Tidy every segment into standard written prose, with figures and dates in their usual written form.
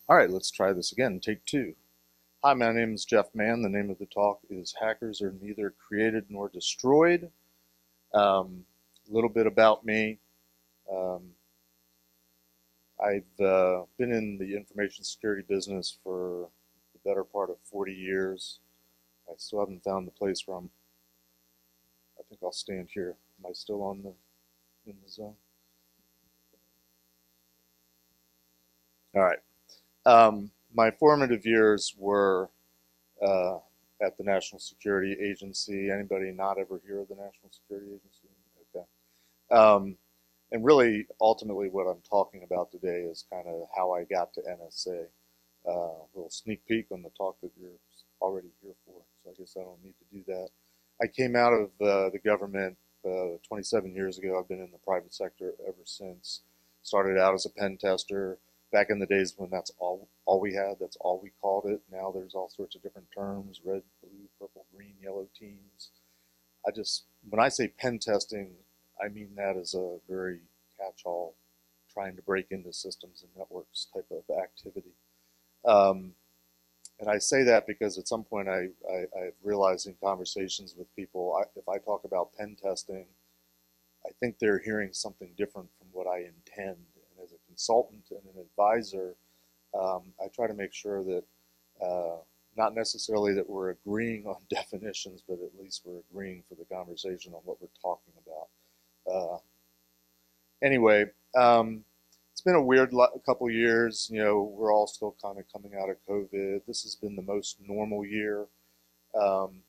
All right, let's try this again. Take two. Hi, my name is Jeff Mann. The name of the talk is Hackers Are Neither Created Nor Destroyed. A little bit about me. Um, I've been in the information security business for the better part of 40 years. I still haven't found the place where I think I'll stand here. Am I still in the zone? All right. My formative years were uh, at the National Security Agency. Anybody not ever hear of the National Security Agency? Okay. Um, and really, ultimately, what I'm talking about today is kind of how I got to NSA. A little sneak peek on the talk that you're already here for, so I guess I don't need to do that. I came out of the government 27 years ago. I've been in the private sector ever since. Started out as a pen tester back in the days when that's all we had. That's all we called it. Now there's all sorts of different terms: red, blue, purple, green, yellow teams. When I say pen testing, I mean that as a very catch-all, trying to break into systems and networks type of activity. Um, and I say that because at some point I've realized in conversations with people, if I talk about pen testing, I think they're hearing something different from what I intend. And as a consultant and an advisor, I try to make sure that not necessarily that we're agreeing on definitions, but at least we're agreeing for the conversation on what we're talking about. Anyway, it's been a weird couple years. You know, we're all still kind of coming out of COVID. This has been the most normal year, um,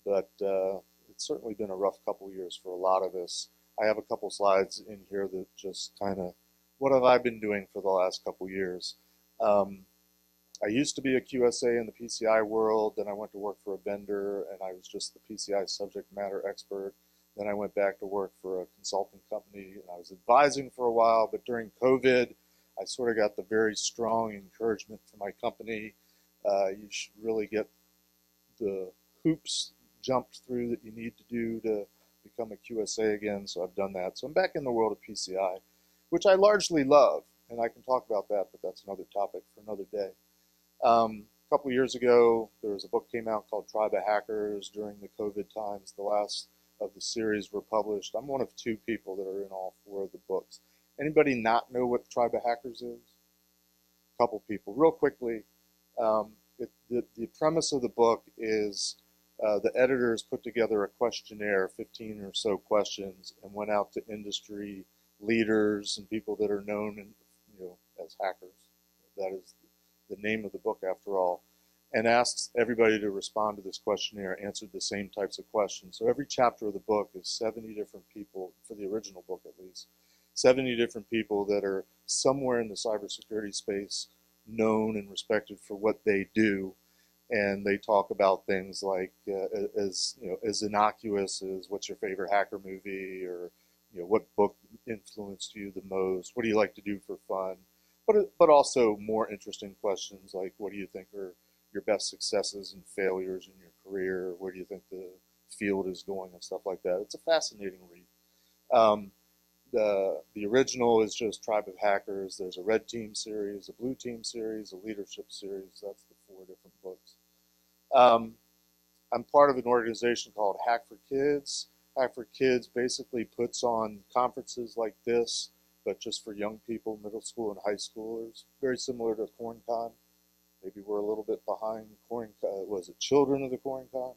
but it's certainly been a rough couple years for a lot of us. I have a couple slides in here that just kind of what have I been doing for the last couple years. Um, I used to be a QSA in the PCI world, then I went to work for a vendor and I was just the PCI subject matter expert. Then I went back to work for a consulting company and I was advising for a while, but during COVID, I sort of got the very strong encouragement from my company. You should really get the hoops jumped through that you need to do to become a QSA again. So I've done that. So I'm back in the world of PCI, which I largely love. And I can talk about that, but that's another topic for another day. A couple of years ago, there was a book came out called Tribe of Hackers during the COVID times. The last of the series were published. I'm one of two people that are in all four of the books. Anybody not know what Tribe of Hackers is? A couple people. Real quickly, the premise of the book is the editors put together a questionnaire, 15 or so questions, and went out to industry leaders and people that are known as hackers. That is the name of the book after all, and asks everybody to respond to this questionnaire, answered the same types of questions. So every chapter of the book is 70 different people, for the original book at least, 70 different people that are somewhere in the cybersecurity space known and respected for what they do. And they talk about things like as innocuous as what's your favorite hacker movie, or what book influenced you the most, what do you like to do for fun, but also more interesting questions like what do you think are your best successes and failures in your career, where do you think the field is going and stuff like that. It's a fascinating read. Um, the original is just Tribe of Hackers. There's a red team series, a blue team series, a leadership series. That's the four different books. Um, I'm part of an organization called Hack for Kids. Hack for Kids basically puts on conferences like this, but just for young people, middle school and high schoolers. Very similar to CornCon. Maybe we're a little bit behind CornCon. Was it Children of the CornCon?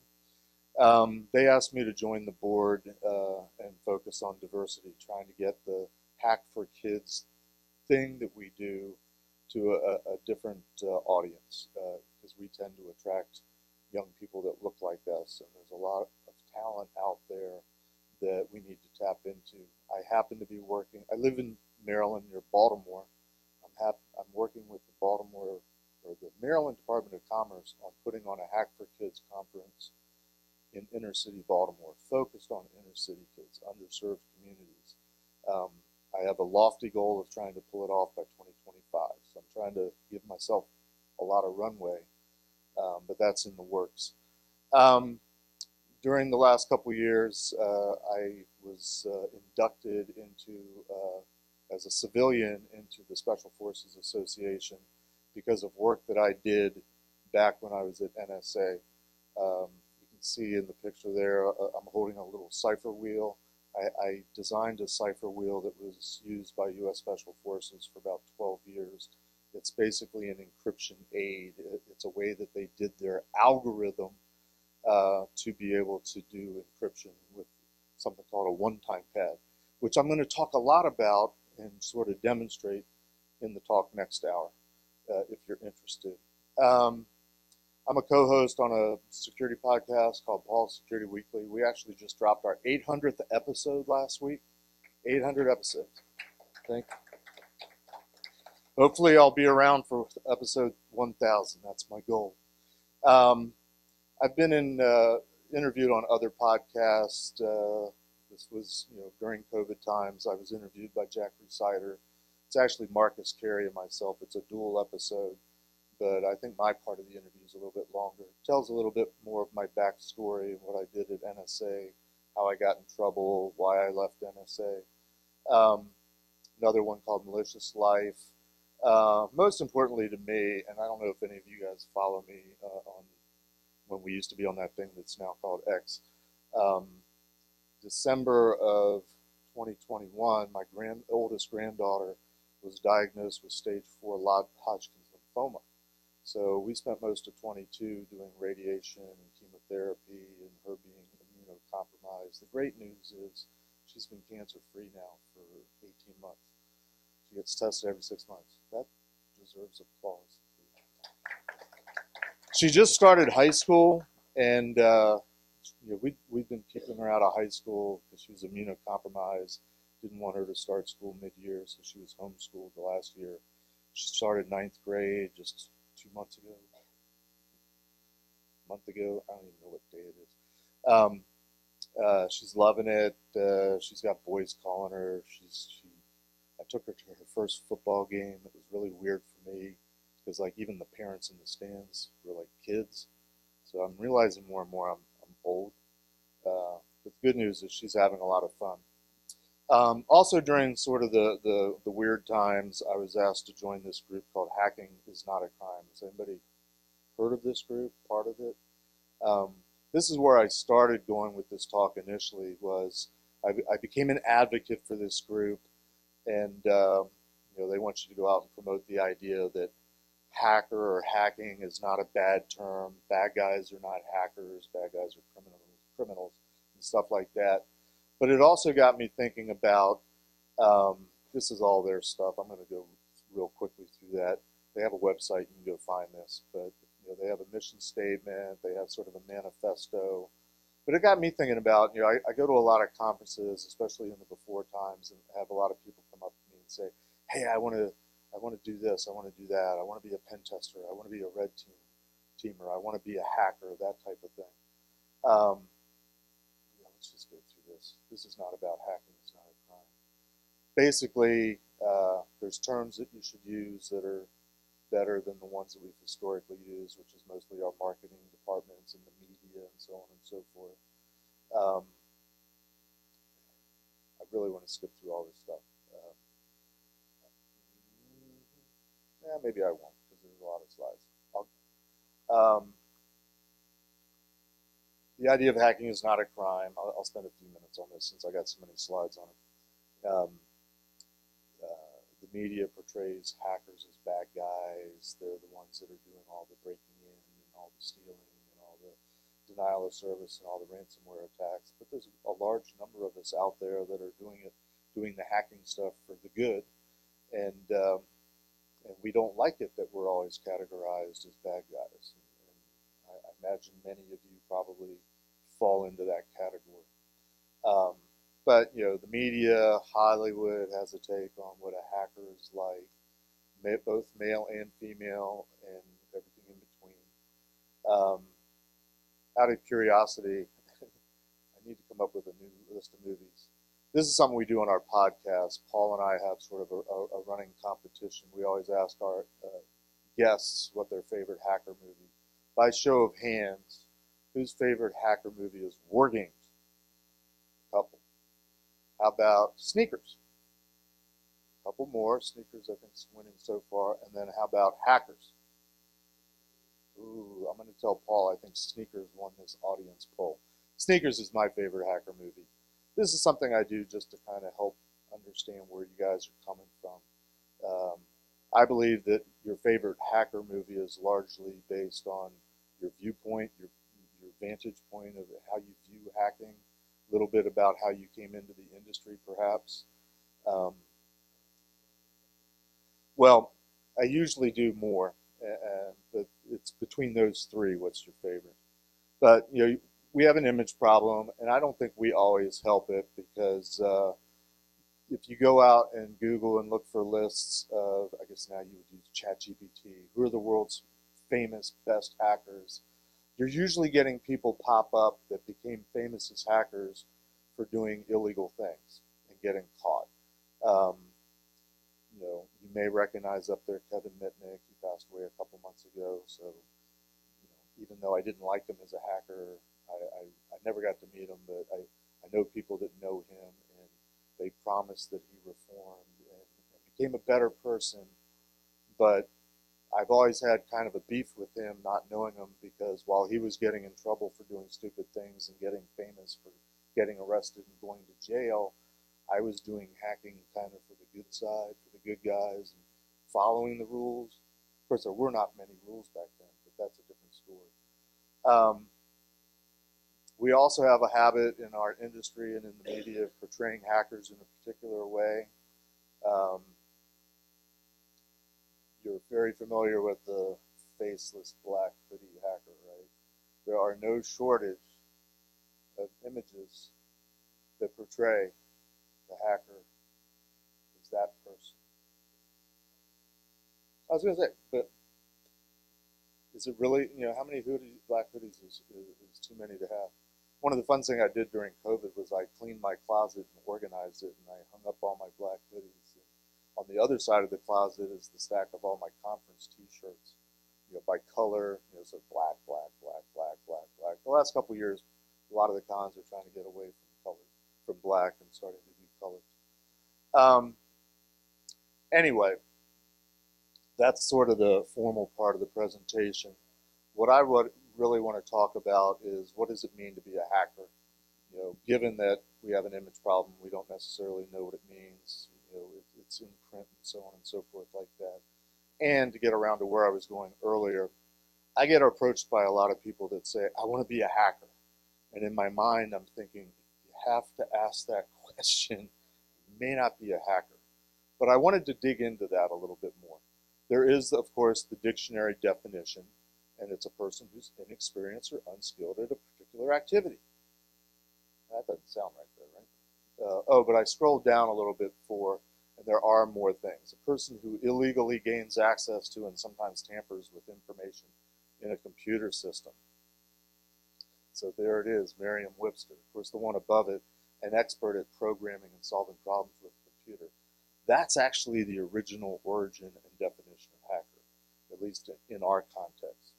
They asked me to join the board and focus on diversity, trying to get the Hack for Kids thing that we do to a different audience, because we tend to attract young people that look like us, and there's a lot of talent out there that we need to tap into. I happen to be working, I live in Maryland near Baltimore. I'm working with the Baltimore, or the Maryland Department of Commerce, on putting on a Hack for Kids conference in inner city Baltimore, focused on inner city kids, underserved communities. Um, I have a lofty goal of trying to pull it off by 2025. So I'm trying to give myself a lot of runway, but that's in the works. Um, During the last couple of years, I was inducted as a civilian into the Special Forces Association. because of work that I did back when I was at NSA. You can see in the picture there, I'm holding a little cipher wheel. I designed a cipher wheel that was used by U.S. Special Forces for about 12 years. It's basically an encryption aid. It's a way that they did their algorithm to be able to do encryption with something called a one-time pad, which I'm going to talk a lot about and sort of demonstrate in the talk next hour, if you're interested. I'm a co-host on a security podcast called Paul's Security Weekly. We actually just dropped our 800th episode last week. 800 episodes. Thank you. Hopefully I'll be around for episode 1000. That's my goal. I've been interviewed on other podcasts. This was, during COVID times. I was interviewed by Jack Resider. It's actually Marcus Carey and myself. It's a dual episode, but I think my part of the interview is a little bit longer. It tells a little bit more of my backstory and what I did at NSA, how I got in trouble, why I left NSA. Another one called Malicious Life. Most importantly to me, and I don't know if any of you guys follow me on when we used to be on that thing that's now called X. December of 2021, my oldest granddaughter was diagnosed with stage 4 Hodgkin's lymphoma. So we spent most of 22 doing radiation and chemotherapy and her being immunocompromised. The great news is she's been cancer-free now for 18 months. She gets tested every 6 months. That deserves applause. She just started high school, and we've been keeping her out of high school because she was immunocompromised. Didn't want her to start school mid-year, so she was homeschooled the last year. She started 9th grade just 2 months ago. A month ago, I don't even know what day it is. She's loving it. She's got boys calling her. I took her to her first football game. It was really weird for me because even the parents in the stands were like kids. So I'm realizing more and more I'm old. But the good news is she's having a lot of fun. Also during sort of the weird times, I was asked to join this group called Hacking is Not a Crime. Has anybody heard of this group, part of it? This is where I started going with this talk initially. Was I became an advocate for this group, and they want you to go out and promote the idea that hacker or hacking is not a bad term. Bad guys are not hackers. Bad guys are criminals and stuff like that. But it also got me thinking about, this is all their stuff. I'm going to go real quickly through that. They have a website. You can go find this. But they have a mission statement. They have sort of a manifesto. But it got me thinking about, I go to a lot of conferences, especially in the before times, and have a lot of people come up to me and say, hey, I want to do this. I want to do that. I want to be a pen tester. I want to be a red teamer. I want to be a hacker, that type of thing. Let's just go through this. This is not about hacking. It's not a crime. Basically, there's terms that you should use that are better than the ones that we've historically used, which is mostly our marketing departments and the media and so on and so forth. I really want to skip through all this stuff. Maybe I won't because there's a lot of slides. The idea of hacking is not a crime. I'll spend a few minutes on this since I got so many slides on it. The media portrays hackers as bad guys. They're the ones that are doing all the breaking in and all the stealing and all the denial of service and all the ransomware attacks. But there's a large number of us out there that are doing the hacking stuff for the good, and we don't like it that we're always categorized as bad guys. And I imagine many of you probably fall into that category. But the media, Hollywood has a take on what a hacker is like, both male and female, and everything in between. Out of curiosity, I need to come up with a new list of movies. This is something we do on our podcast. Paul and I have sort of a running competition. We always ask our guests what their favorite hacker movie. By show of hands, whose favorite hacker movie is War Games? A couple. How about Sneakers? A couple more. Sneakers, I think, is winning so far. And then how about hackers? Ooh, I'm going to tell Paul I think Sneakers won this audience poll. Sneakers is my favorite hacker movie. This is something I do just to kind of help understand where you guys are coming from. I believe that your favorite hacker movie is largely based on your viewpoint, your vantage point of how you view hacking, a little bit about how you came into the industry, perhaps. Well, I usually do more, but it's between those three. What's your favorite? But we have an image problem, and I don't think we always help it because if you go out and Google and look for lists of, I guess now you would use ChatGPT, who are the world's famous best hackers, you're usually getting people pop up that became famous as hackers for doing illegal things and getting caught. You may recognize up there Kevin Mitnick. He passed away a couple months ago. So, even though I didn't like him as a hacker, I never got to meet him, but I know people that know him, and they promised that he reformed and became a better person. But I've always had kind of a beef with him, not knowing him, because while he was getting in trouble for doing stupid things and getting famous for getting arrested and going to jail, I was doing hacking kind of for the good side, for the good guys, and following the rules. Of course, there were not many rules back then, but that's a different story. We also have a habit in our industry and in the media of portraying hackers in a particular way. You're very familiar with the faceless black hoodie hacker, right? There are no shortage of images that portray the hacker as that person. I was going to say, but is it really, how many black hoodies is too many to have? One of the fun things I did during COVID was I cleaned my closet and organized it, and I hung up all my black hoodies. And on the other side of the closet is the stack of all my conference T-shirts, by color, so black, black, black, black, black, black. The last couple of years, a lot of the cons are trying to get away from color, from black, and starting to do colors. Anyway, that's sort of the formal part of the presentation. What I would really want to talk about is what does it mean to be a hacker? Given that we have an image problem, we don't necessarily know what it means. It's in print and so on and so forth like that. And to get around to where I was going earlier, I get approached by a lot of people that say, I want to be a hacker. And in my mind, I'm thinking, you have to ask that question. You may not be a hacker. But I wanted to dig into that a little bit more. There is, of course, the dictionary definition, and it's a person who's inexperienced or unskilled at a particular activity. That doesn't sound right there, right? But I scrolled down a little bit and there are more things. A person who illegally gains access to and sometimes tampers with information in a computer system. So there it is, Merriam-Webster. Of course, the one above it, an expert at programming and solving problems with a computer. That's actually the original origin and definition of hacker, at least in our context.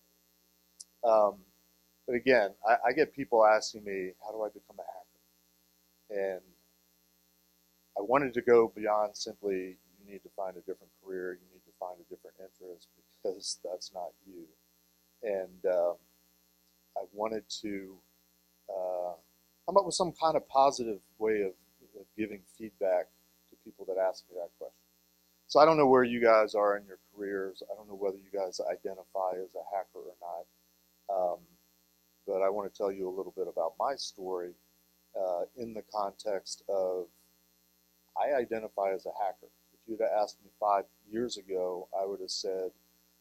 But again, I get people asking me, how do I become a hacker? And I wanted to go beyond simply, you need to find a different career, you need to find a different interest, because that's not you. And I wanted to come up with some kind of positive way of giving feedback to people that ask me that question. So I don't know where you guys are in your careers. I don't know whether you guys identify as a hacker or not. But I want to tell you a little bit about my story in the context of I identify as a hacker. If you'd have asked me 5 years ago, I would have said,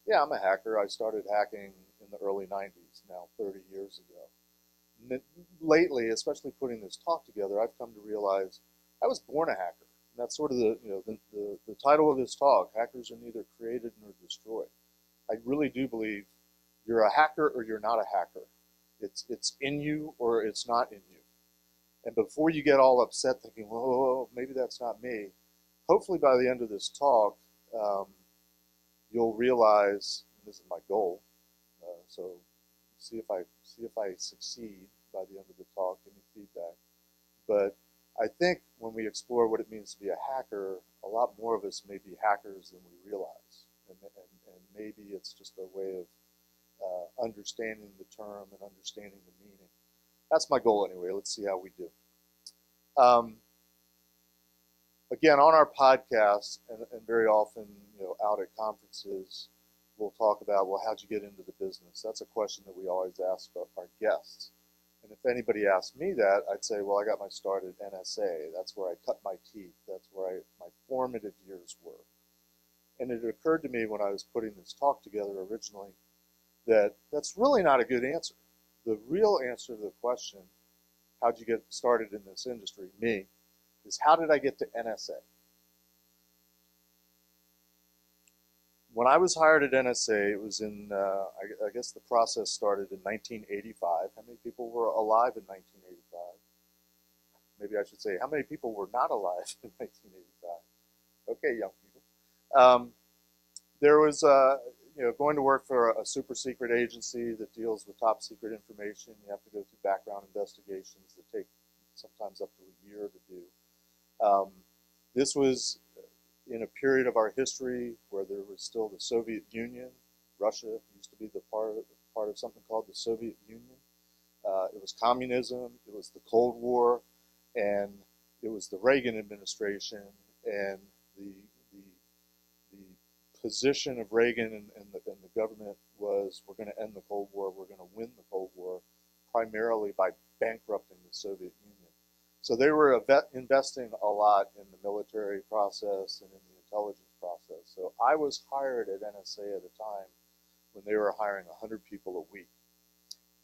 yeah, I'm a hacker. I started hacking in the early 90s, now 30 years ago. Lately, especially putting this talk together, I've come to realize I was born a hacker. And that's sort of the title of this talk, Hackers Are Neither Created Nor Destroyed. I really do believe you're a hacker or you're not a hacker. It's in you or it's not in you. And before you get all upset thinking, well, maybe that's not me, hopefully by the end of this talk, you'll realize, and this is my goal, so see if I succeed by the end of the talk, give me feedback, but I think when we explore what it means to be a hacker, a lot more of us may be hackers than we realize. And maybe it's just a way of understanding the term and understanding the meaning. That's my goal anyway. Let's see how we do. Again, on our podcast, and very often, out at conferences, we'll talk about, well, how'd you get into the business? That's a question that we always ask our guests. And if anybody asked me that, I'd say, well, I got my start at NSA. That's where I cut my teeth. That's where my formative years were. And it occurred to me when I was putting this talk together originally that that's really not a good answer. The real answer to the question, how'd you get started in this industry, me, is how did I get to NSA? When I was hired at NSA, it was in, I guess the process started in 1985. How many people were alive in 1985? Maybe I should say, how many people were not alive in 1985? Okay, young people. There was, going to work for a super secret agency that deals with top secret information. You have to go through background investigations that take sometimes up to a year to do. This was in a period of our history where there was still the Soviet Union. Russia used to be the part of something called the Soviet Union. It was communism, it was the Cold War, and it was the Reagan administration, and the position of Reagan and the government was, we're going to end the Cold War, we're going to win the Cold War, primarily by bankrupting the Soviet Union. So they were investing a lot in the military process and in the intelligence process. So I was hired at NSA at a time when they were hiring 100 people a week.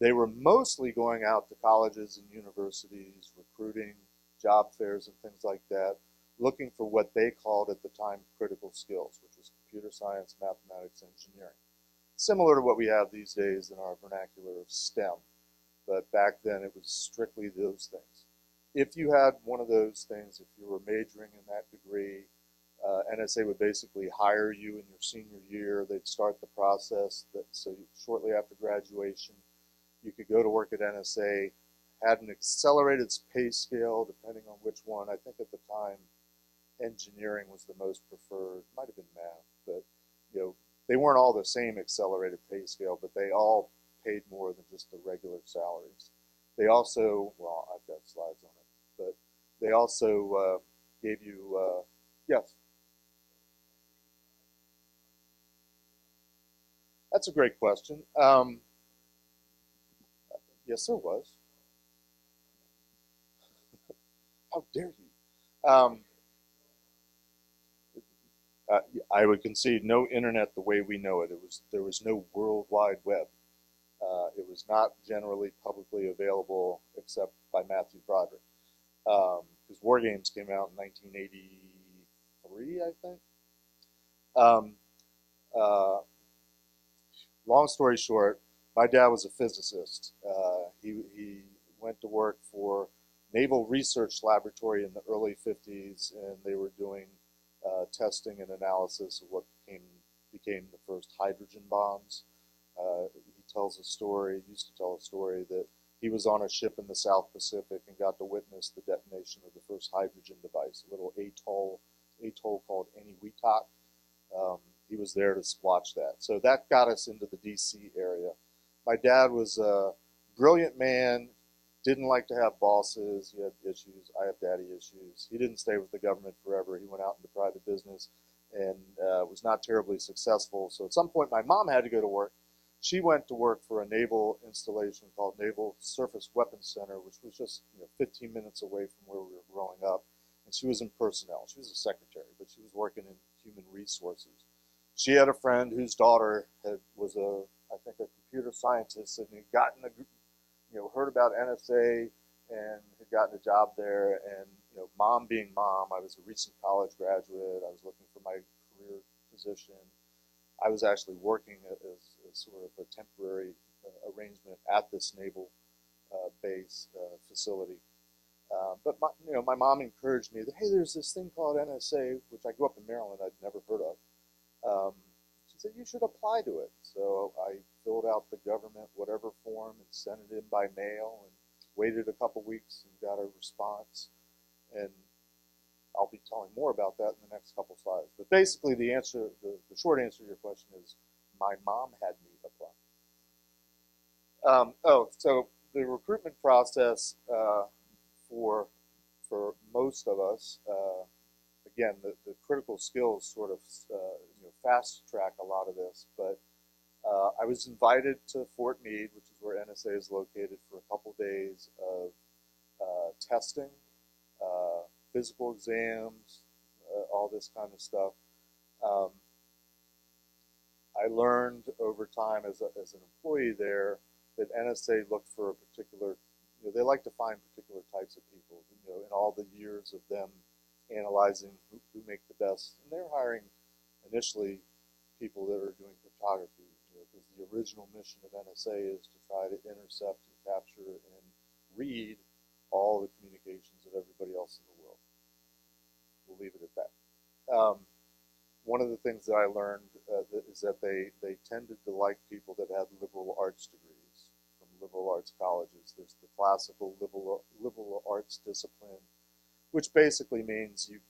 They were mostly going out to colleges and universities, recruiting, job fairs and things like that, looking for what they called at the time critical skills, which was computer science, mathematics, engineering. Similar to what we have these days in our vernacular of STEM, but back then it was strictly those things. If you had one of those things, if you were majoring in that degree, NSA would basically hire you in your senior year. They'd start the process. So shortly after graduation, you could go to work at NSA, had an accelerated pay scale, depending on which one. I think at the time, engineering was the most preferred. Might have been math, but they weren't all the same accelerated pay scale, but they all paid more than just the regular salaries. They also, well, I've got slides on it, but they also gave you, yes. That's a great question. Yes, there was. How dare you? I would concede no internet the way we know it. There was no World Wide Web. It was not generally publicly available except by Matthew Broderick. His War Games came out in 1983, I think. Long story short, my dad was a physicist. He went to work for Naval Research Laboratory in the early 50s, and they were doing testing and analysis of what became the first hydrogen bombs. He tells a story, used to tell a story that he was on a ship in the South Pacific and got to witness the detonation of the first hydrogen device, a little atoll called Eniwetok. He was there to watch that. So that got us into the DC area. My dad was a brilliant man, didn't like to have bosses. He had issues. I have daddy issues. He didn't stay with the government forever. He went out into private business and was not terribly successful. So at some point, my mom had to go to work. She went to work for a naval installation called Naval Surface Weapons Center, which was just 15 minutes away from where we were growing up. And she was in personnel. She was a secretary, but she was working in human resources. She had a friend whose daughter was I think a computer scientist, and had gotten heard about NSA and had gotten a job there. And mom being mom, I was a recent college graduate. I was looking for my career position. I was actually working as sort of a temporary arrangement at this naval base facility. But my mom encouraged me that, hey, there's this thing called NSA, which I grew up in Maryland, I'd never heard of. She said, you should apply to it. So I filled out the government whatever form and sent it in by mail and waited a couple weeks and got a response. And I'll be telling more about that in the next couple slides. But basically, the short answer to your question is my mom had me apply. So the recruitment process for most of us, again, the critical skills sort of fast track a lot of this. But I was invited to Fort Meade, which is where NSA is located, for a couple days of testing, physical exams, all this kind of stuff. I learned over time as an employee there that NSA looked for a particular, they like to find particular types of people, in all the years of them analyzing who make the best. And they're hiring initially people that are doing cryptography, because the original mission of NSA is to try to intercept and capture and read all the communications of everybody else in the world. We'll leave it at that. One of the things that I learned is that they tended to like people that had liberal arts degrees from liberal arts colleges. There's the classical liberal arts discipline, which basically means you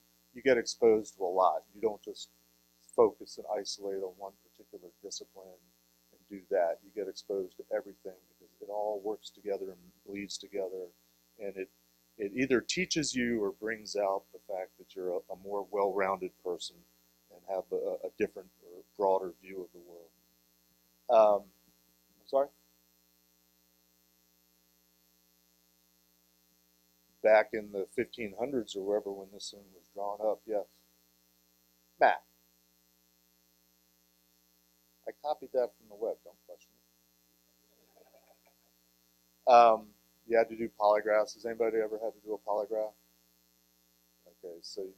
get exposed to a lot. You don't just focus and isolate on one particular discipline and do that. You get exposed to everything because it all works together and bleeds together, and it either teaches you or brings out the fact that you're a more well-rounded person and have a different or broader view of the world. I'm sorry? Back in the 1500s or wherever when this thing was drawn up, yes. Matt. I copied that from the web, don't question it. You had to do polygraphs. Has anybody ever had to do a polygraph? Okay, so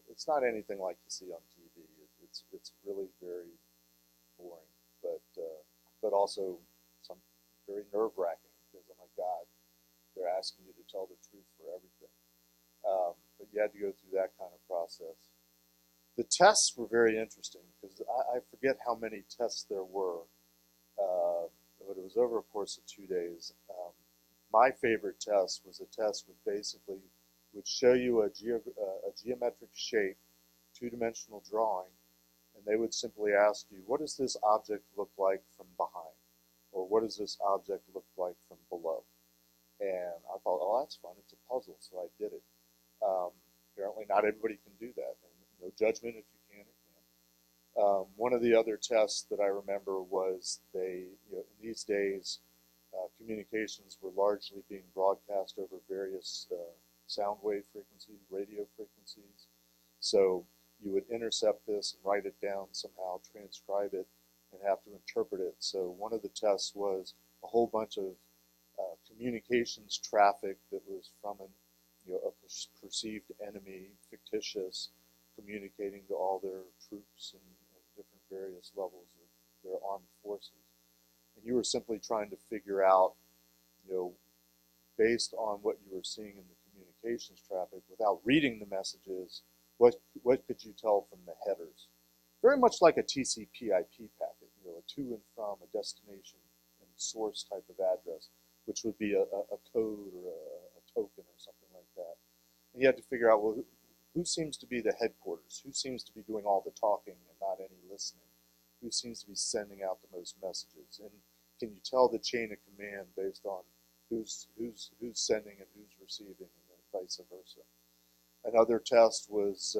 it's not anything like you see on TV. It's really very boring, but also some very nerve-wracking because, oh my God, they're asking you to tell the truth for everything. But you had to go through that kind of process. The tests were very interesting because I forget how many tests there were, but it was over a course of 2 days. My favorite test was a test would show you a geometric shape, two-dimensional drawing, and they would simply ask you, what does this object look like from behind? Or what does this object look like from below? And I thought, oh, that's fun. It's a puzzle, so I did it. Apparently not everybody can do that. And no judgment if you can or can't. One of the other tests that I remember was in these days, communications were largely being broadcast over various sound wave frequencies, radio frequencies. So you would intercept this and write it down somehow, transcribe it, and have to interpret it. So one of the tests was a whole bunch of communications traffic that was from a perceived enemy, fictitious, communicating to all their troops and different various levels of their armed forces. And you were simply trying to figure out, based on what you were seeing in the communications traffic, without reading the messages, what could you tell from the headers? Very much like a TCP/IP packet, a to and from, a destination and source type of address, which would be a code or a token or something like that. And you had to figure out, well, who seems to be the headquarters? Who seems to be doing all the talking and not any listening? Who seems to be sending out the most messages? And can you tell the chain of command based on who's sending and who's receiving, and then vice versa? Another test was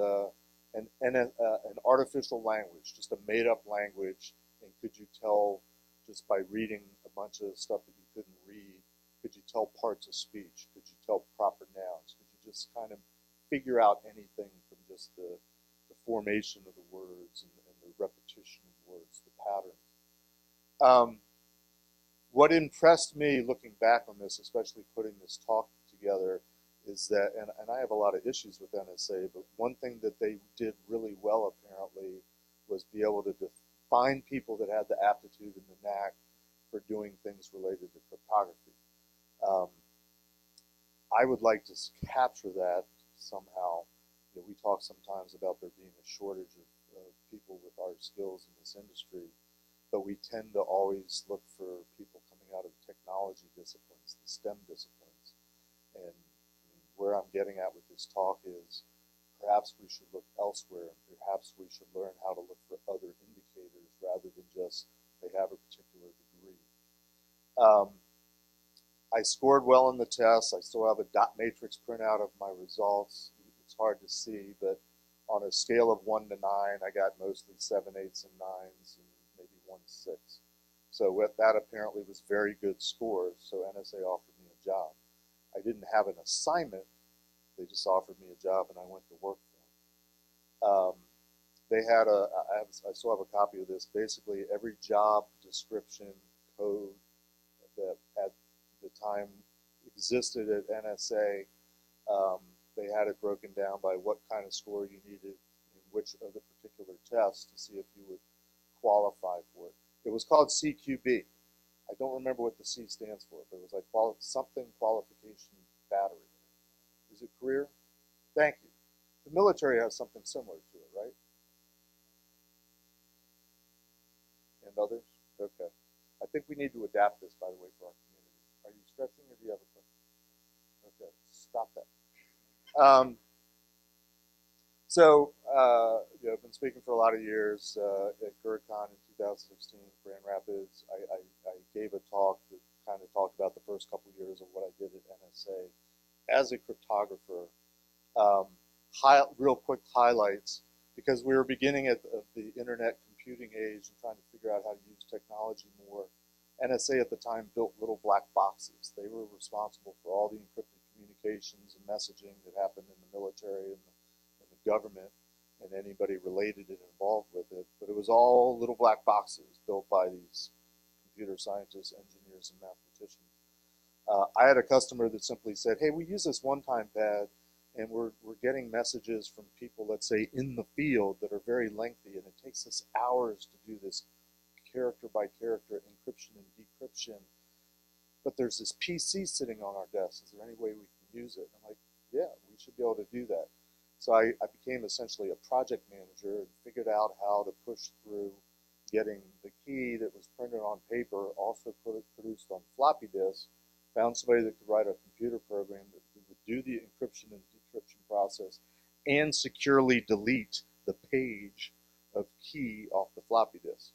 an artificial language, just a made-up language, and could you tell just by reading a bunch of stuff that you couldn't read, could you tell parts of speech? Could you tell proper nouns? Could you just kind of figure out anything from just the formation of the words and the repetition of words, the patterns? What impressed me looking back on this, especially putting this talk together, is that, and I have a lot of issues with NSA, but one thing that they did really well apparently was be able to find people that had the aptitude and the knack for doing things related to cryptography. I would like to capture that somehow. We talk sometimes about there being a shortage of people with our skills in this industry, but we tend to always look for people coming out of technology disciplines, the STEM disciplines. And where I'm getting at with this talk is perhaps we should look elsewhere, and perhaps we should learn how to look for other indicators rather than just they have a particular degree. I scored well in the test. I still have a dot matrix printout of my results. It's hard to see, but on a scale of 1 to 9, I got mostly 7, 8s, and 9s, and maybe 1 6. So that apparently was very good scores, so NSA offered me a job. I didn't have an assignment. They just offered me a job, and I went to work for them. They had I still have a copy of this. Basically, every job description code that at the time existed at NSA, they had it broken down by what kind of score you needed in which of the particular tests to see if you would qualify for it. It was called CQB. I don't remember what the C stands for, but it was like something qualification battery. Is it career? Thank you. The military has something similar to it, right? And others? Okay. I think we need to adapt this, by the way, for our community. Are you stretching or do you have a question? Okay, stop that. I've been speaking for a lot of years at CornCon in 2016, Grand Rapids. I gave a talk that kind of talked about the first couple of years of what I did at NSA as a cryptographer. Real quick highlights, because we were beginning at the internet computing age and trying to figure out how to use technology more. NSA at the time built little black boxes. They were responsible for all the encrypted communications and messaging that happened in the military and the government and anybody related and involved with it. But it was all little black boxes built by these computer scientists, engineers, and mathematicians. I had a customer that simply said, hey, we use this one-time pad, and we're getting messages from people, let's say, in the field that are very lengthy, and it takes us hours to do this character-by-character encryption and decryption. But there's this PC sitting on our desk. Is there any way we can use it? I'm like, yeah, we should be able to do that. So I became essentially a project manager and figured out how to push through getting the key that was printed on paper, also produced on floppy disk, found somebody that could write a computer program that would do the encryption and decryption process and securely delete the page of key off the floppy disk.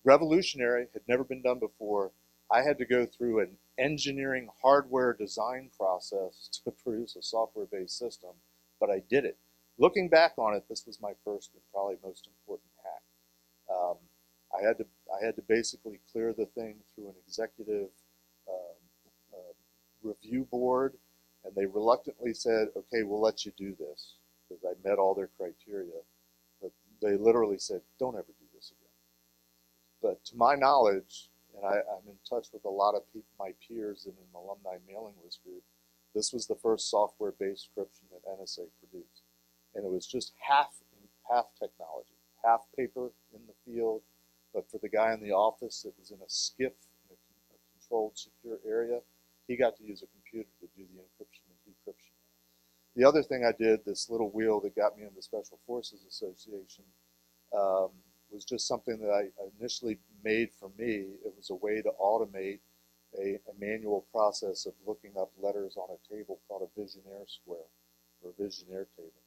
Revolutionary, had never been done before. I had to go through an engineering hardware design process to produce a software-based system, but I did it. Looking back on it, this was my first and probably most important hack. I had to basically clear the thing through an executive review board, and they reluctantly said, okay, we'll let you do this, because I met all their criteria. But they literally said, don't ever do this again. But to my knowledge, and I'm in touch with a lot of my peers in an alumni mailing list group, this was the first software-based encryption that NSA produced. And it was just half technology, half paper in the field, but for the guy in the office that was in a SCIF, in a controlled, secure area, he got to use a computer to do the encryption and decryption. The other thing I did, this little wheel that got me into Special Forces Association, was just something that I initially made for me. It was a way to automate a manual process of looking up letters on a table called a Visionaire square, or a Visionaire table.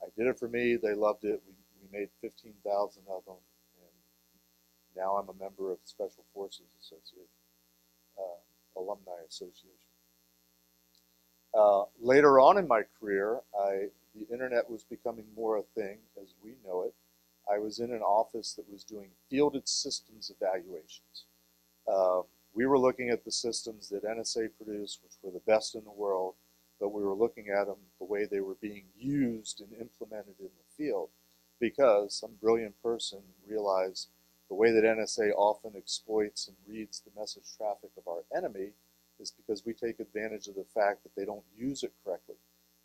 I did it for me. They loved it. We made 15,000 of them, and now I'm a member of Special Forces Association, Alumni Association. Later on in my career, the internet was becoming more a thing as we know it. I was in an office that was doing fielded systems evaluations. We were looking at the systems that NSA produced, which were the best in the world, but we were looking at them the way they were being used and implemented in the field, because some brilliant person realized the way that NSA often exploits and reads the message traffic of our enemy is because we take advantage of the fact that they don't use it correctly.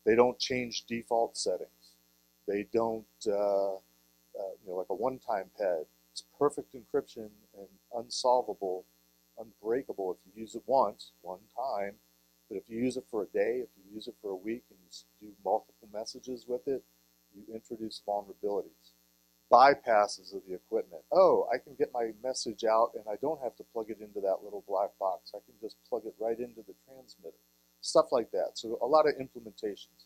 They don't change default settings. They don't, like a one-time pad. It's perfect encryption and unsolvable, unbreakable if you use it once, one time. But if you use it for a day, if you use it for a week, and you do multiple messages with it, you introduce vulnerabilities. Bypasses of the equipment. Oh, I can get my message out and I don't have to plug it into that little black box. I can just plug it right into the transmitter. stuff like that. So a lot of implementations.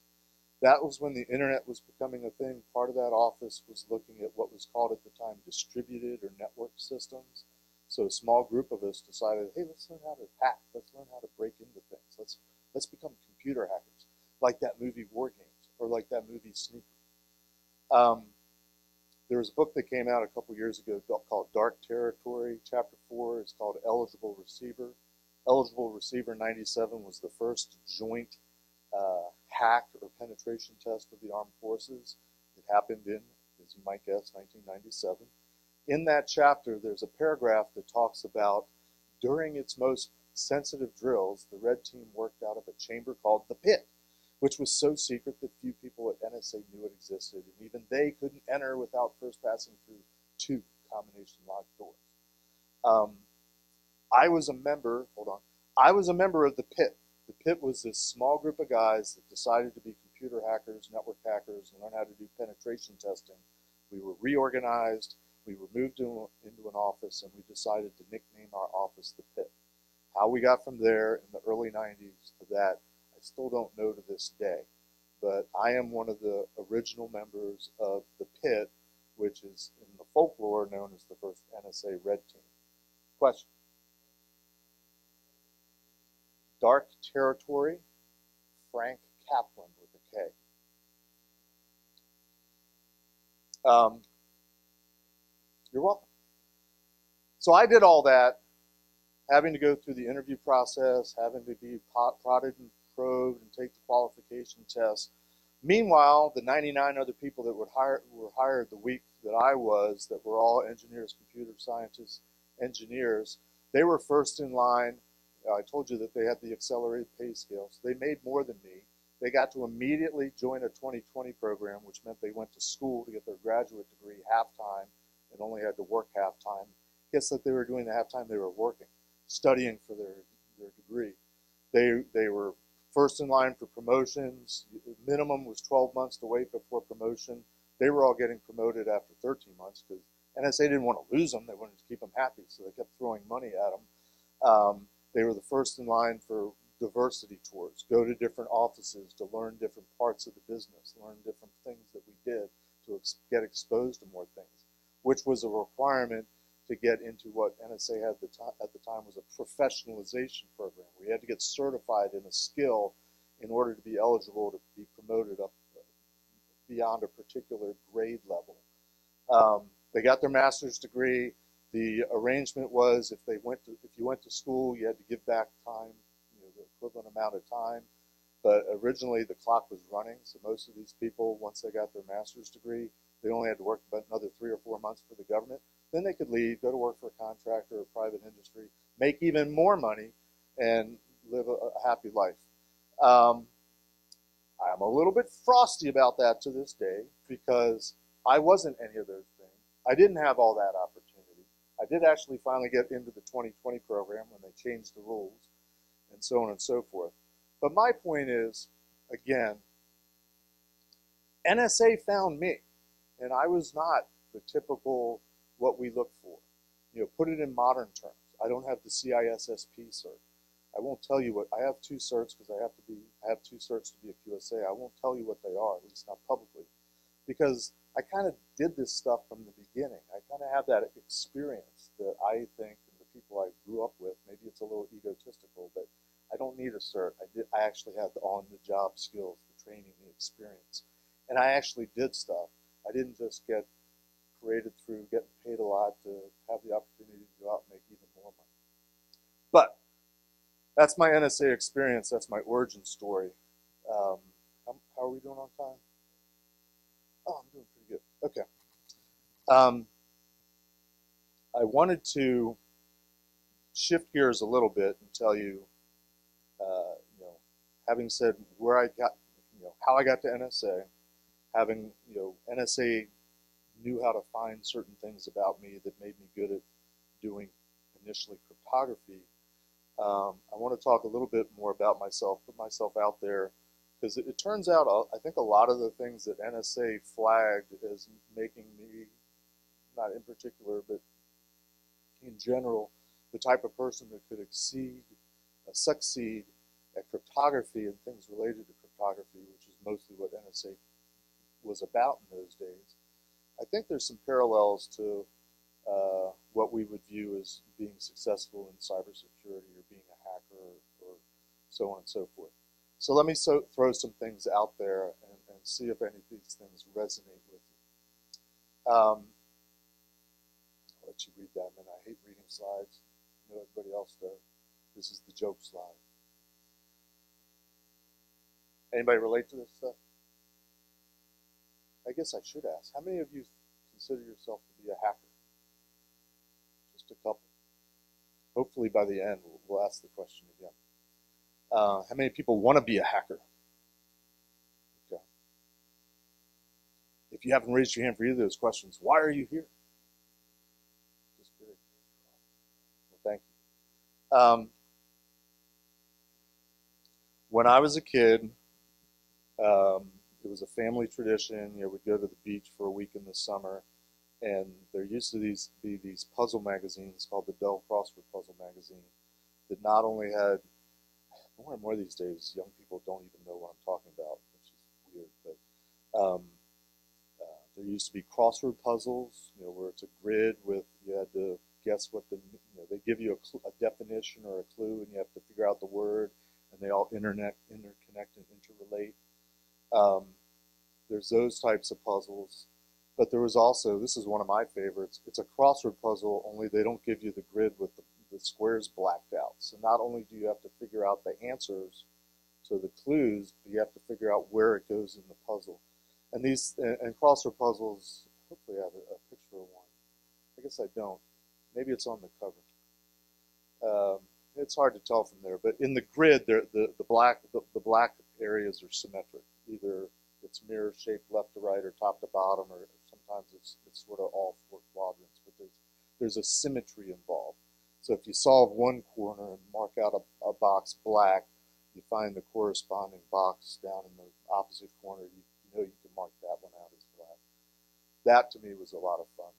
That was when the internet was becoming a thing. Part of that office was looking at what was called at the time distributed or network systems. So a small group of us decided, hey, let's learn how to hack. Let's learn how to break into things. Let's become computer hackers, like that movie War Games or like that movie Sneaker. There was a book that came out a couple years ago called Dark Territory. Chapter 4 is called Eligible Receiver. Eligible Receiver 97 was the first joint hack or penetration test of the armed forces. It happened in, as you might guess, 1997. In that chapter, there's a paragraph that talks about during its most sensitive drills, the red team worked out of a chamber called the Pit, which was so secret that few people at NSA knew it existed, and even they couldn't enter without first passing through 2 combination locked doors. I was a member of the Pit. The Pit was this small group of guys that decided to be computer hackers, network hackers, and learn how to do penetration testing. We were reorganized, we were moved into an office, and we decided to nickname our office the Pit. How we got from there in the early 90s to that, I still don't know to this day. But I am one of the original members of the Pit, which is in the folklore known as the first NSA Red Team. Question? Dark Territory, Frank Kaplan with a K. You're welcome. So I did all that, having to go through the interview process, having to be prodded and probed and take the qualification test. Meanwhile, the 99 other people that were hired the week that I was, that were all engineers, computer scientists, engineers, they were first in line. I told you that they had the accelerated pay scale, so they made more than me. They got to immediately join a 2020 program, which meant they went to school to get their graduate degree half-time and only had to work half-time. Guess that they were doing the half-time they were working, studying for their degree. They were first in line for promotions. Minimum was 12 months to wait before promotion. They were all getting promoted after 13 months because NSA didn't want to lose them. They wanted to keep them happy, so they kept throwing money at them. They were the first in line for diversity tours, go to different offices to learn different parts of the business, learn different things that we did to get exposed to more things, which was a requirement to get into what NSA had at the time was a professionalization program, where you had to get certified in a skill in order to be eligible to be promoted up beyond a particular grade level. They got their master's degree. The arrangement was if you went to school, you had to give back time, the equivalent amount of time. But originally the clock was running, so most of these people, once they got their master's degree, they only had to work about another 3 or 4 months for the government. Then they could leave, go to work for a contractor or private industry, make even more money, and live a happy life. I'm a little bit frosty about that to this day because I wasn't any of those things. I didn't have all that opportunity. I did actually finally get into the 2020 program when they changed the rules and so on and so forth. But my point is, again, NSA found me, and I was not the typical what we look for. Put it in modern terms. I don't have the CISSP cert. I won't tell you what, I have 2 certs because I have 2 certs to be a QSA. I won't tell you what they are, at least not publicly, because I kind of did this stuff from the beginning. I kind of have that experience that I think, and the people I grew up with, maybe it's a little egotistical, but I don't need a cert. I actually had the on-the-job skills, the training, the experience. And I actually did stuff. I didn't just get created through getting paid a lot to have the opportunity to go out and make even more money. But that's my NSA experience. That's my origin story. How are we doing on time? Oh, I'm doing pretty good. Okay. I wanted to shift gears a little bit and tell you, having said where I got, how I got to NSA, having, NSA knew how to find certain things about me that made me good at doing initially cryptography. I want to talk a little bit more about myself, put myself out there, because it turns out I think a lot of the things that NSA flagged as making me, not in particular, but in general, the type of person that could succeed at cryptography and things related to cryptography, which is mostly what NSA was about in those days, I think there's some parallels to what we would view as being successful in cybersecurity or being a hacker or so on and so forth. So let me throw some things out there and see if any of these things resonate with you. I'll let you read that, man. I hate reading slides. I know everybody else does. This is the joke slide. Anybody relate to this stuff? I guess I should ask. How many of you consider yourself to be a hacker? Just a couple. Hopefully by the end we'll ask the question again. How many people want to be a hacker? Okay. If you haven't raised your hand for either of those questions, why are you here? Just curious. Well, thank you. When I was a kid, it was a family tradition. You know, we'd go to the beach for a week in the summer, and there used to be these puzzle magazines called the Bell Crossword Puzzle Magazine that not only had, more and more these days, young people don't even know what I'm talking about, which is weird, but there used to be crossword puzzles, you know, where it's a grid with, you had to guess what the, you know, they give you a definition or a clue, and you have to figure out the word, and they all interconnect and interrelate. There's those types of puzzles, but there was also, this is one of my favorites, it's a crossword puzzle, only they don't give you the grid with the squares blacked out. So not only do you have to figure out the answers to the clues, but you have to figure out where it goes in the puzzle. And these, and crossword puzzles, hopefully I have a picture of one. I guess I don't. Maybe it's on the cover. It's hard to tell from there, but in the grid, the black areas are symmetric. Either it's mirror shaped left to right or top to bottom, or sometimes it's sort of all four quadrants. But there's a symmetry involved. So if you solve one corner and mark out a box black, you find the corresponding box down in the opposite corner. You know you can mark that one out as black. That to me was a lot of fun.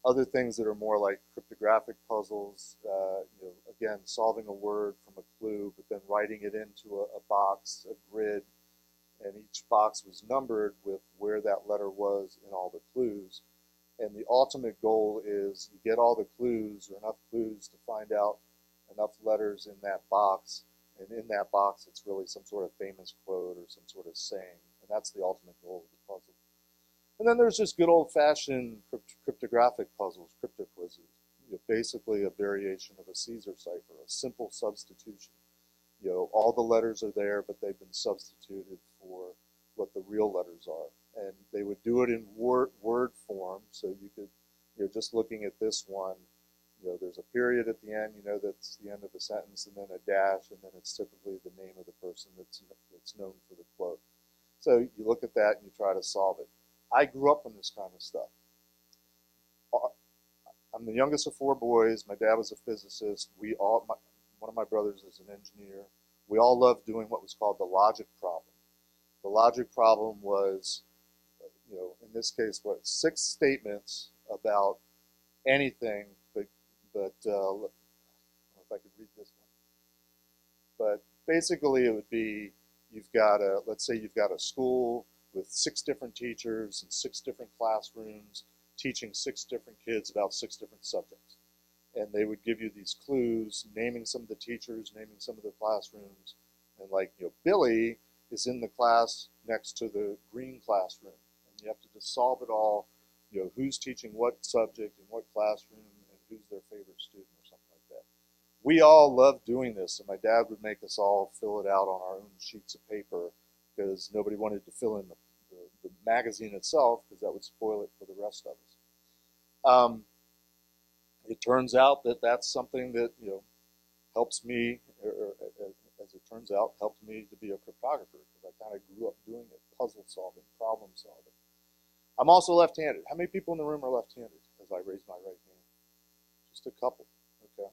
Other things that are more like cryptographic puzzles, you know, again, solving a word from a clue, but then writing it into a box, a grid, and each box was numbered with where that letter was in all the clues. And the ultimate goal is you get all the clues, or enough clues to find out enough letters in that box, and in that box it's really some sort of famous quote or some sort of saying, and that's the ultimate goal of the puzzle. And then there's just good old-fashioned cryptographic puzzles, crypto quizzes. You know, basically a variation of a Caesar cipher, a simple substitution. You know, all the letters are there, but they've been substituted for what the real letters are. And they would do it in word form, so you could, you know, just looking at this one, you know, there's a period at the end, you know, that's the end of the sentence, and then a dash, and then it's typically the name of the person that's known for the quote. So you look at that and you try to solve it. I grew up on this kind of stuff. I'm the youngest of four boys. My dad was a physicist. One of my brothers is an engineer. We all loved doing what was called the logic problem. The logic problem was, you know, in this case, what, 6 statements about anything, but I don't know if I could read this one. But basically it would be, let's say you've got a school with 6 different teachers and 6 different classrooms teaching 6 different kids about 6 different subjects. And they would give you these clues, naming some of the teachers, naming some of the classrooms. And like, you know, Billy is in the class next to the green classroom. And you have to just solve it all, you know, who's teaching what subject in what classroom and who's their favorite student or something like that. We all loved doing this, and my dad would make us all fill it out on our own sheets of paper because nobody wanted to fill in the magazine itself because that would spoil it for the rest of us. It turns out that that's something that, you know, helps me, or as it turns out, helped me to be a cryptographer because I kind of grew up doing it, puzzle solving, problem solving. I'm also left-handed. How many people in the room are left-handed as I raise my right hand? Just a couple, okay.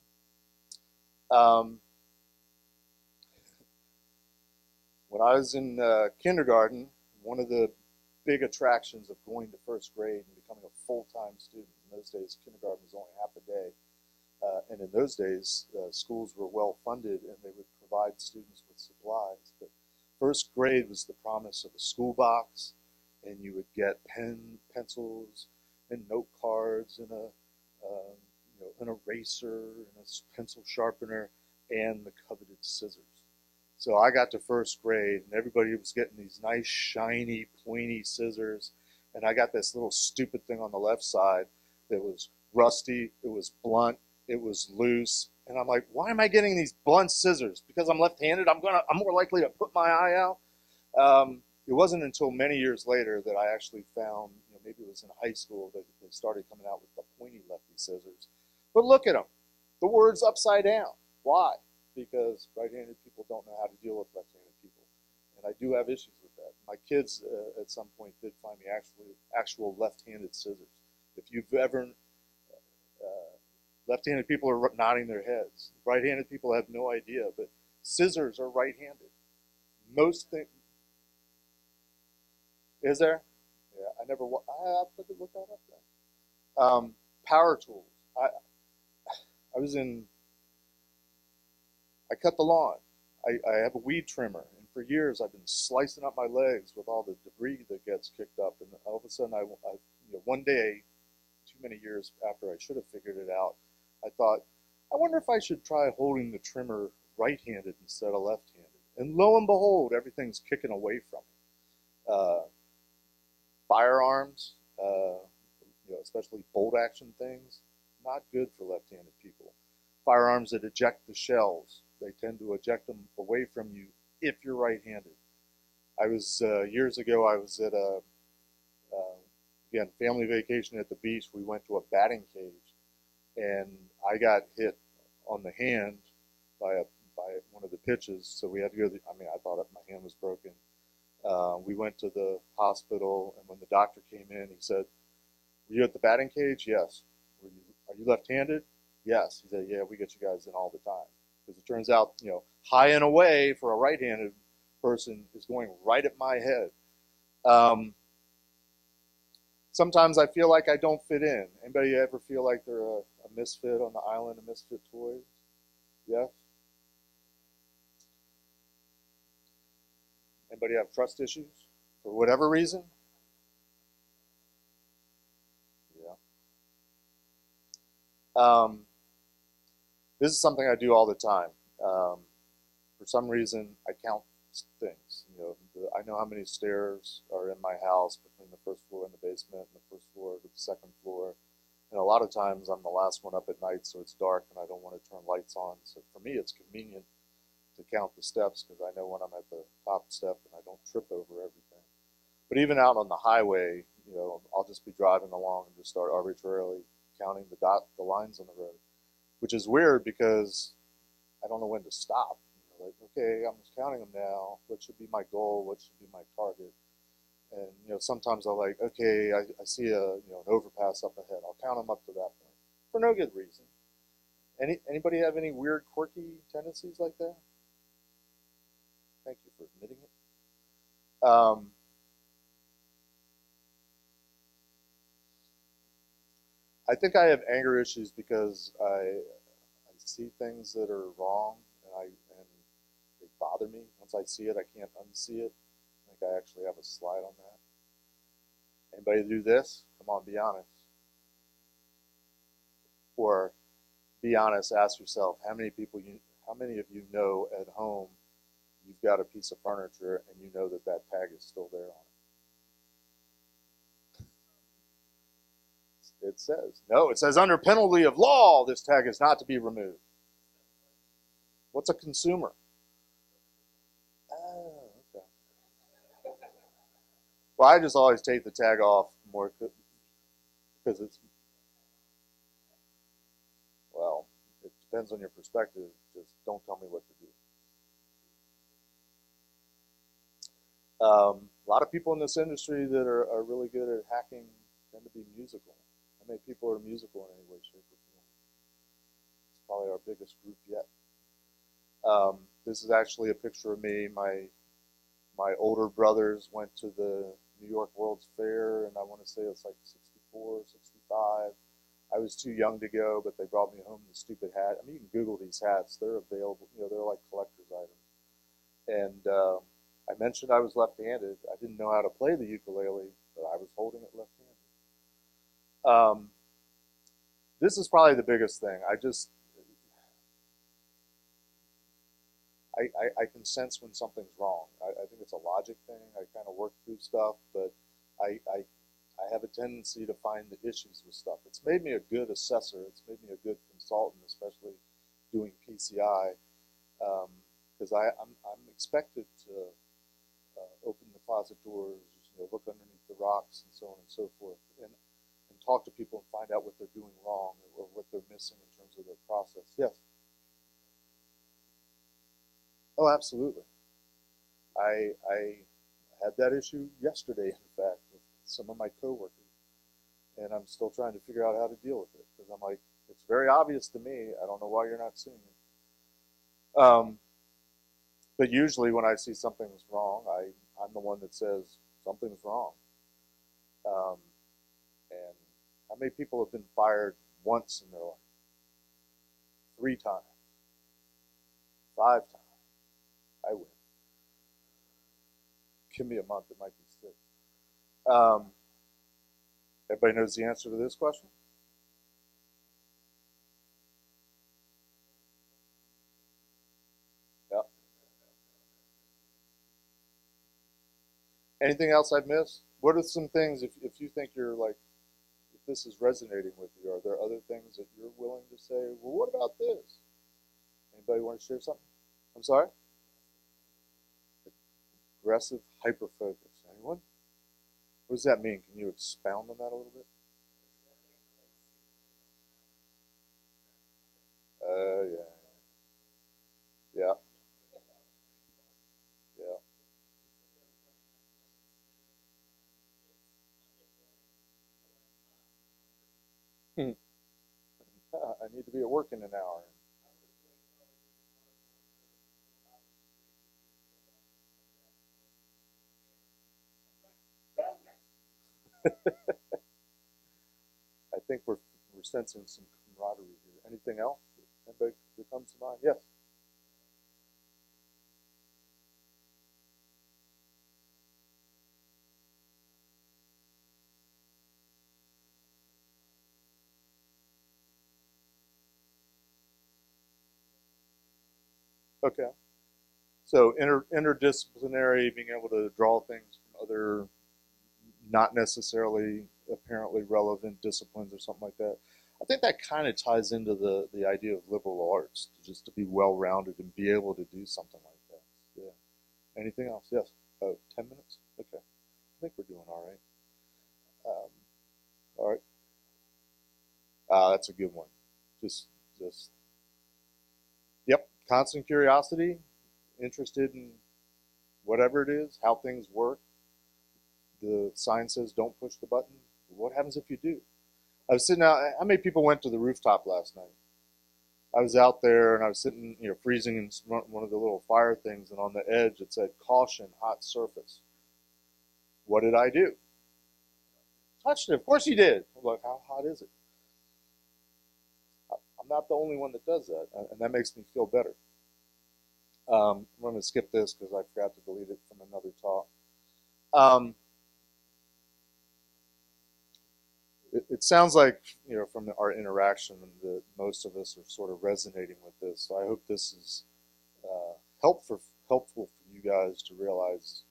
When I was in kindergarten, one of the big attractions of going to first grade and becoming a full-time student, in those days kindergarten was only half a day, and in those days schools were well funded and they would provide students with supplies. But first grade was the promise of a school box, and you would get pencils, and note cards, and an eraser, and a pencil sharpener, and the coveted scissors. So I got to first grade, and everybody was getting these nice, shiny, pointy scissors, and I got this little stupid thing on the left side that was rusty, it was blunt, it was loose, and I'm like, why am I getting these blunt scissors? Because I'm left-handed, I'm more likely to put my eye out. It wasn't until many years later that I actually found, maybe it was in high school, that they started coming out with the pointy lefty scissors. But look at them, the word's upside down. Why? Because right-handed people don't know how to deal with left-handed people, and I do have issues with that. My kids at some point did find me actual left-handed scissors. If you've ever left-handed people are nodding their heads. Right-handed people have no idea, but scissors are right-handed. Most things. Is there? Yeah, I never. I have to look that up then. Power tools. I cut the lawn. I have a weed trimmer, and for years I've been slicing up my legs with all the debris that gets kicked up, and all of a sudden one day, too many years after I should have figured it out, I thought, I wonder if I should try holding the trimmer right-handed instead of left-handed. And lo and behold, everything's kicking away from me. Firearms, especially bolt-action things, not good for left-handed people. Firearms that eject the shells, they tend to eject them away from you if you're right-handed. I was, years ago, I was at a, again, family vacation at the beach. We went to a batting cage, and I got hit on the hand by one of the pitches, so we had to go to I thought my hand was broken. We went to the hospital, and when the doctor came in, he said, "Were you at the batting cage?" "Yes." Are you left-handed?" "Yes." He said, "Yeah, we get you guys in all the time." Because it turns out, high and away for a right-handed person is going right at my head. Sometimes I feel like I don't fit in. Anybody ever feel like they're a misfit on the island of misfit toys? Yes? Anybody have trust issues for whatever reason? Yeah. This is something I do all the time. For some reason, I count things. I know how many stairs are in my house between the first floor and the basement, and the first floor to the second floor. And a lot of times, I'm the last one up at night, so it's dark, and I don't want to turn lights on. So for me, it's convenient to count the steps because I know when I'm at the top step and I don't trip over everything. But even out on the highway, I'll just be driving along and just start arbitrarily counting the lines on the road, which is weird because I don't know when to stop. Like, okay, I'm just counting them now. What should be my goal? What should be my target? And sometimes I'll like, okay, I see an overpass up ahead. I'll count them up to that point for no good reason. Anybody have any weird, quirky tendencies like that? Thank you for admitting it. I think I have anger issues because I see things that are wrong and they bother me. Once I see it, I can't unsee it. I think I actually have a slide on that. Anybody do this? Come on, be honest. Or be honest, ask yourself, how many of you know at home you've got a piece of furniture and you know that tag is still there on it? It says, no, it says under penalty of law, this tag is not to be removed. What's a consumer? Oh, okay. Well, I just always take the tag off more because well, it depends on your perspective. Just don't tell me what to do. A lot of people in this industry that are really good at hacking tend to be musical. How many people are musical in any way, shape, or form? It's probably our biggest group yet. This is actually a picture of me. My older brothers went to the New York World's Fair, and I want to say it's like 64, 65. I was too young to go, but they brought me home the stupid hat. I mean, you can Google these hats; they're available. You know, they're like collector's items. And I mentioned I was left-handed. I didn't know how to play the ukulele, but I was holding it left-handed. This is probably the biggest thing. I can sense when something's wrong. I think it's a logic thing. I kind of work through stuff, but I have a tendency to find the issues with stuff. It's made me a good assessor. It's made me a good consultant, especially doing PCI, because I'm expected to open the closet doors, you know, look underneath the rocks, and so on and so forth, and talk to people and find out what they're doing wrong or what they're missing in terms of their process. Yes. Oh, absolutely. I had that issue yesterday, in fact, with some of my coworkers, and I'm still trying to figure out how to deal with it because I'm like, it's very obvious to me. I don't know why you're not seeing it. But usually, when I see something's wrong, I'm the one that says something's wrong. Um, and how many people have been fired once in their life? 3 times, 5 times. I win. Give me a month, it might be 6. Everybody knows the answer to this question? Yeah. Anything else I've missed? What are some things, if you think you're like, if this is resonating with you, are there other things that you're willing to say, well, what about this? Anybody want to share something? I'm sorry? Aggressive hyperfocus. Anyone? What does that mean? Can you expound on that a little bit? Yeah. Yeah. Yeah. I need to be at work in an hour. I think we're sensing some camaraderie here. Anything else? Anybody that comes to mind? Yes. Okay. So interdisciplinary, being able to draw things from other, not necessarily apparently relevant disciplines or something like that. I think that kind of ties into the idea of liberal arts, just to be well-rounded and be able to do something like that. Yeah. Anything else? Yes. Oh, 10 minutes? Okay. I think we're doing all right. All right. That's a good one. Just, just, yep. Constant curiosity, interested in whatever it is, how things work. The sign says don't push the button. What happens if you do? I was sitting out. How many people went to the rooftop last night? I was out there and I was sitting, you know, freezing in one of the little fire things, and on the edge it said "Caution, hot surface." What did I do? Touched it. Of course you did. I'm like, how hot is it? I'm not the only one that does that, and that makes me feel better. I'm going to skip this because I forgot to delete it from another talk. Um, it sounds like, you know, from our interaction that most of us are sort of resonating with this. So I hope this is helpful for you guys to realize,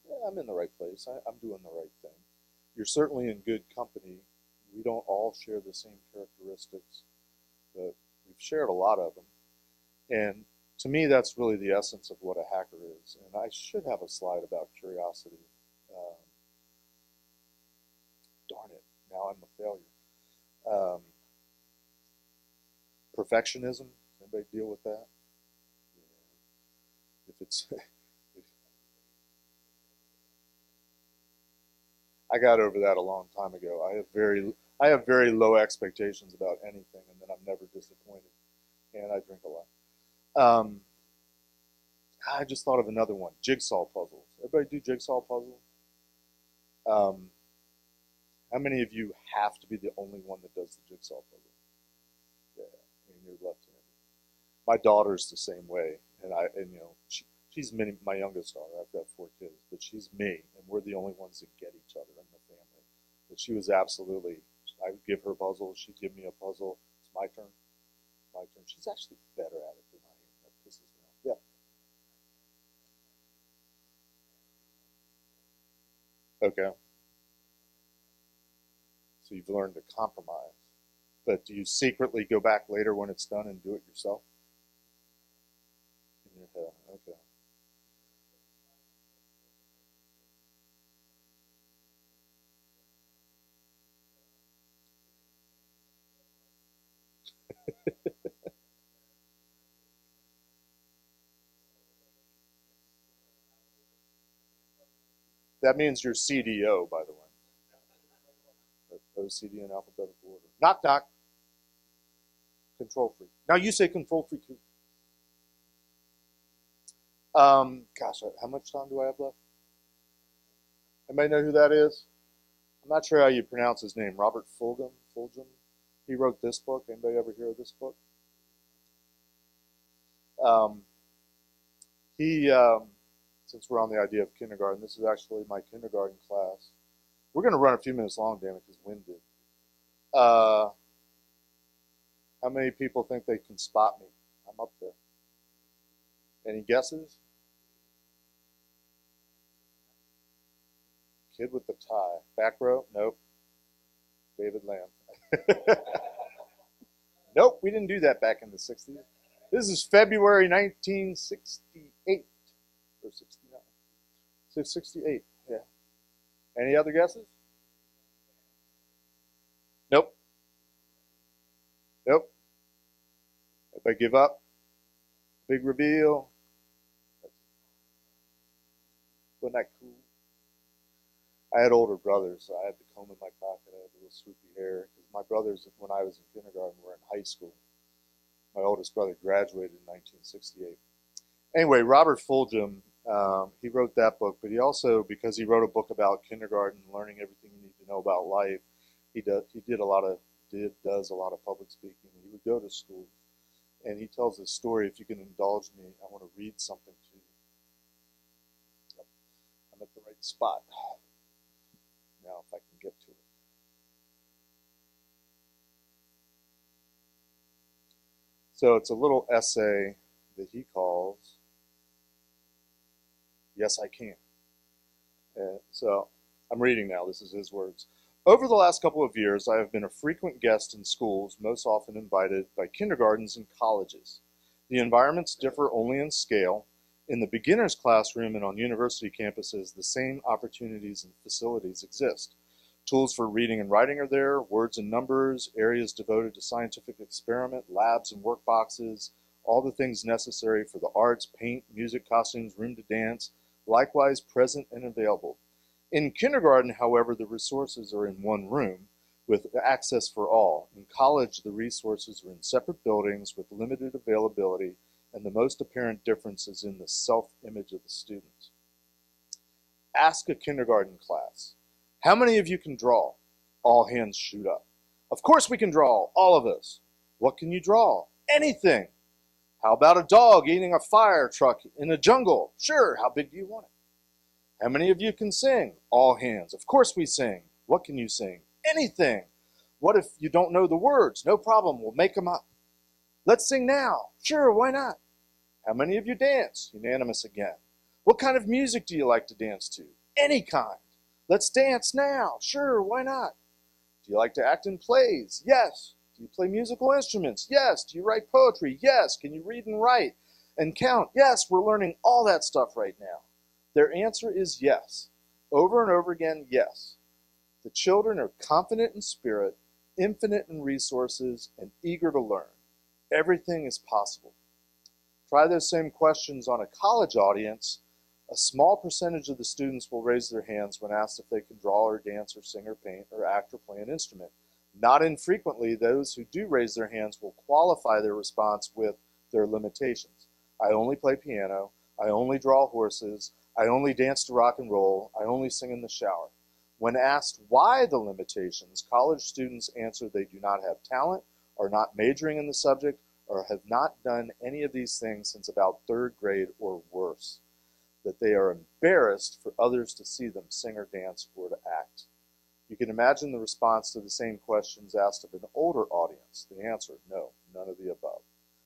yeah, I'm in the right place. I'm doing the right thing. You're certainly in good company. We don't all share the same characteristics, but we've shared a lot of them. And to me, that's really the essence of what a hacker is. And I should have a slide about curiosity. Um, Darn it, now I'm a failure. Um, Perfectionism. Anybody deal with that? If it's, I got over that a long time ago. I have very low expectations about anything, and then I'm never disappointed. And I drink a lot. Um, I just thought of another one: jigsaw puzzles. Everybody do jigsaw puzzles? Um, How many of you have to be the only one that does the jigsaw puzzle? Yeah, and you're left-handed. My daughter's the same way, and you know, she's my youngest daughter. I've got 4 kids, but she's me, and we're the only ones that get each other in the family. But she was absolutely. I would give her puzzles. She'd give me a puzzle. It's my turn. My turn. She's actually better at it than I am. That pisses me off. Yeah. Okay. So you've learned to compromise. But do you secretly go back later when it's done and do it yourself? In your head. Okay. That means you're CDO, by the way. OCD in alphabetical order. Knock, knock. Control freak. Now you say control freak. Gosh, how much time do I have left? Anybody know who that is? I'm not sure how you pronounce his name. Robert Fulghum. Fulghum. He wrote this book. Anybody ever hear of this book? Um, he, since we're on the idea of kindergarten, this is actually my kindergarten class. We're going to run a few minutes long, damn it, because wind did. How many people think they can spot me? I'm up there. Any guesses? Kid with the tie. Back row? Nope. David Lamb. Nope, we didn't do that back in the 60s. This is February 1968 or 69. 668, yeah. Any other guesses? Nope. Nope. If I give up, big reveal. Wasn't that cool? I had older brothers, so I had the comb in my pocket. I had a little swoopy hair. Because my brothers, when I was in kindergarten, were in high school. My oldest brother graduated in 1968. Anyway, Robert Fulghum, he wrote that book, but he also, because he wrote a book about kindergarten, learning everything you need to know about life, he does a lot of public speaking. He would go to schools, and he tells this story. If you can indulge me, I want to read something to you. Yep. I'm at the right spot. Now, if I can get to it. So it's a little essay that he calls Yes, I Can. So I'm reading now. This is his words. Over the last couple of years, I have been a frequent guest in schools, most often invited by kindergartens and colleges. The environments differ only in scale. In the beginner's classroom and on university campuses, the same opportunities and facilities exist. Tools for reading and writing are there, words and numbers, areas devoted to scientific experiment, labs and work boxes, all the things necessary for the arts, paint, music, costumes, room to dance, likewise present and available. In kindergarten, however, the resources are in one room with access for all. In college, the resources are in separate buildings with limited availability, and the most apparent difference is in the self-image of the students. Ask a kindergarten class, how many of you can draw? All hands shoot up. Of course we can draw, all of us. What can you draw? Anything. How about a dog eating a fire truck in a jungle? Sure, how big do you want it? How many of you can sing? All hands. Of course we sing. What can you sing? Anything. What if you don't know the words? No problem, we'll make them up. Let's sing now. Sure, why not? How many of you dance? Unanimous again. What kind of music do you like to dance to? Any kind. Let's dance now. Sure, why not? Do you like to act in plays? Yes. Do you play musical instruments? Yes. Do you write poetry? Yes. Can you read and write and count? Yes, we're learning all that stuff right now. Their answer is yes. Over and over again, yes. The children are confident in spirit, infinite in resources, and eager to learn. Everything is possible. Try those same questions on a college audience. A small percentage of the students will raise their hands when asked if they can draw or dance or sing or paint or act or play an instrument. Not infrequently, those who do raise their hands will qualify their response with their limitations. I only play piano. I only draw horses. I only dance to rock and roll. I only sing in the shower. When asked why the limitations, college students answer they do not have talent, are not majoring in the subject, or have not done any of these things since about 3rd grade or worse. That they are embarrassed for others to see them sing or dance or to act. You can imagine the response to the same questions asked of an older audience. The answer, no, none of the above.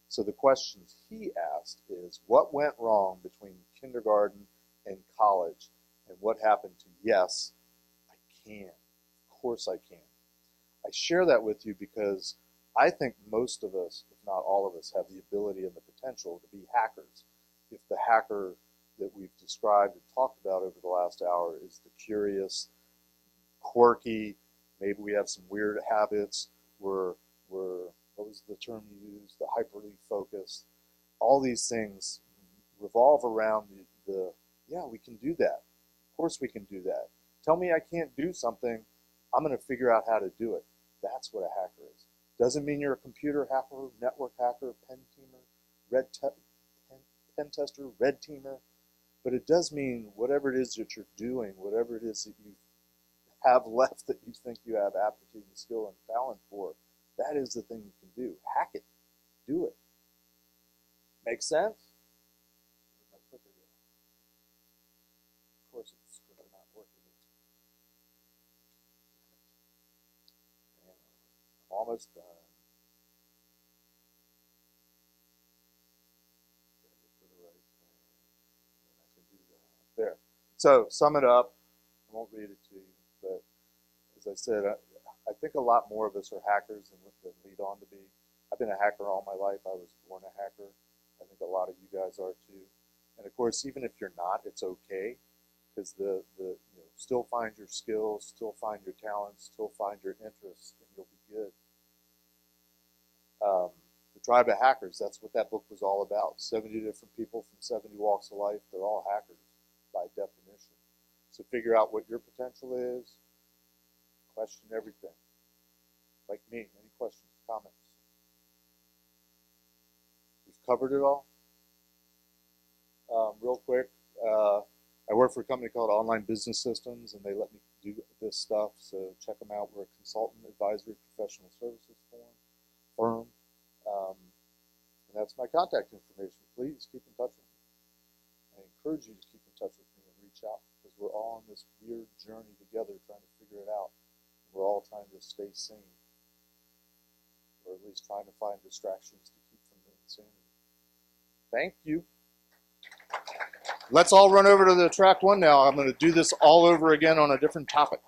So the questions he asked is, what went wrong between kindergarten and college, and what happened to yes, I can. Of course I can. I share that with you because I think most of us, if not all of us, have the ability and the potential to be hackers. If the hacker that we've described and talked about over the last hour is the curious, quirky, maybe we have some weird habits, we're what was the term you used, the hyperly focused, all these things revolve around yeah, we can do that. Of course we can do that. Tell me I can't do something, I'm going to figure out how to do it. That's what a hacker is. Doesn't mean you're a computer hacker, network hacker, pen teamer, pen tester, red teamer, but it does mean whatever it is that you're doing, whatever it is that you have left that you think you have aptitude and skill and talent for, that is the thing you can do. Hack it. Do it. Make sense? Of course it's not working. And I'm almost done. There. So sum it up. I won't read it to you, but as I said, I think a lot more of us are hackers than lead on to be. I've been a hacker all my life. I was born a hacker. I think a lot of you guys are too. And of course, even if you're not, it's okay, because still find your skills, still find your talents, still find your interests, and you'll be good. The Tribe of Hackers, that's what that book was all about. 70 different people from 70 walks of life. They're all hackers by definition. So figure out what your potential is. Question everything. Like me, any questions, comments? We've covered it all. Real quick, I work for a company called Online Business Systems, and they let me do this stuff, so check them out. We're a consultant advisory professional services firm. And that's my contact information. Please keep in touch with me. I encourage you to keep in touch with me and reach out, because we're all on this weird journey together trying to figure it out. We're all trying to stay sane, or at least trying to find distractions to keep from the insanity. Thank you. Let's all run over to the track 1 now. I'm going to do this all over again on a different topic.